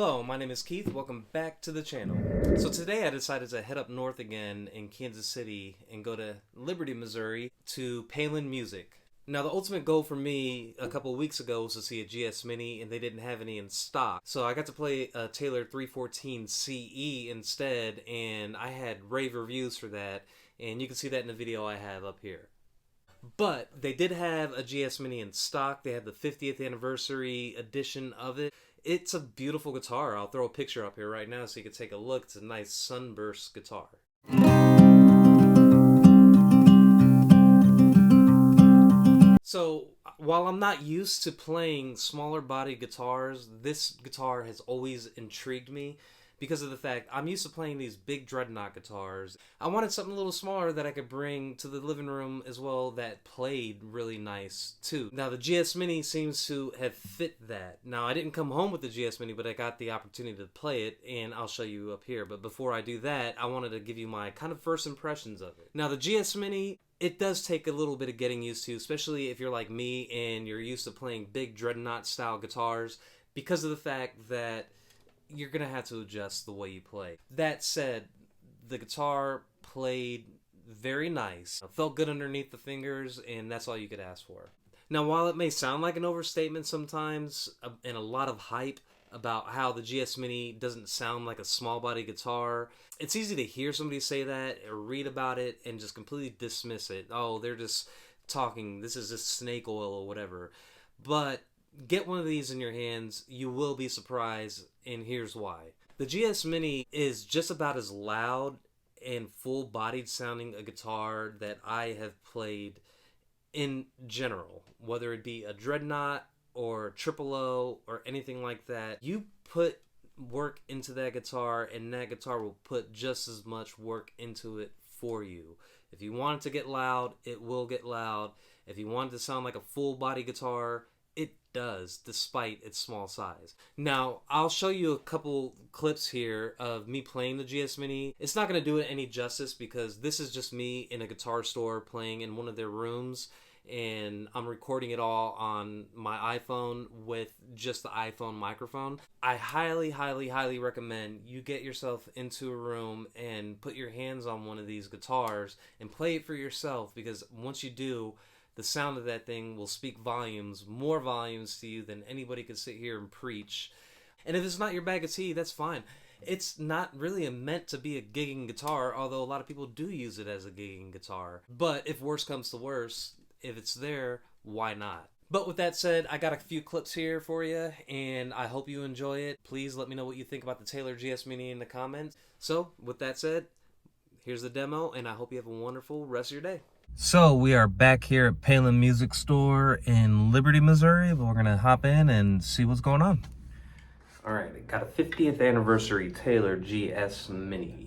Hello, my name is Keith. Welcome back to the channel. So today I decided to head up north again in Kansas City and go to Liberty, Missouri to Palen Music. Now the ultimate goal for me a couple weeks ago was to see a GS Mini, and they didn't have any in stock. So I got to play a Taylor 314 CE instead, and I had rave reviews for that, and you can see that in the video I have up here. But they did have a GS Mini in stock. They had the 50th anniversary edition of it. It's a beautiful guitar. I'll throw a picture up here right now so you can take a look. It's a nice sunburst guitar. So, while I'm not used to playing smaller body guitars, this guitar has always intrigued me because of the fact I'm used to playing these big dreadnought guitars. I wanted something a little smaller that I could bring to the living room as well that played really nice too. Now the GS Mini seems to have fit that. Now I didn't come home with the GS Mini, but I got the opportunity to play it, and I'll show you up here. But before I do that, I wanted to give you my kind of first impressions of it. Now the GS Mini, it does take a little bit of getting used to, especially if you're like me and you're used to playing big dreadnought style guitars, because of the fact that you're going to have to adjust the way you play. That said, the guitar played very nice. It felt good underneath the fingers, and that's all you could ask for. Now, while it may sound like an overstatement sometimes, and a lot of hype about how the GS Mini doesn't sound like a small body guitar, it's easy to hear somebody say that or read about it and just completely dismiss it. Oh, they're just talking, this is just snake oil or whatever. But get one of these in your hands, you will be surprised, and here's why. The GS Mini is just about as loud and full-bodied sounding a guitar that I have played in general, whether it be a dreadnought or triple O or anything like that. You put work into that guitar, and that guitar will put just as much work into it for you. If you want it to get loud, it will get loud. If you want it to sound like a full-body guitar, it does, despite its small size. Now, I'll show you a couple clips here of me playing the GS Mini. It's not going to do it any justice because this is just me in a guitar store playing in one of their rooms, and I'm recording it all on my iPhone with just the iPhone microphone. I highly, highly, highly recommend you get yourself into a room and put your hands on one of these guitars and play it for yourself, because once you do, the sound of that thing will speak volumes, more volumes to you than anybody could sit here and preach. And if it's not your bag of tea, that's fine. It's not really meant to be a gigging guitar, although a lot of people do use it as a gigging guitar. But if worse comes to worse, if it's there, why not? But with that said, I got a few clips here for you, and I hope you enjoy it. Please let me know what you think about the Taylor GS Mini in the comments. So, with that said, here's the demo, and I hope you have a wonderful rest of your day. So we are back here at Palen Music Store in Liberty, Missouri. We're going to hop in and see what's going on. All right, got a 50th anniversary Taylor GS Mini.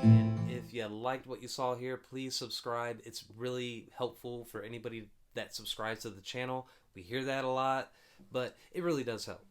And if you liked what you saw here, please subscribe. It's really helpful for anybody that subscribes to the channel. We hear that a lot, but it really does help.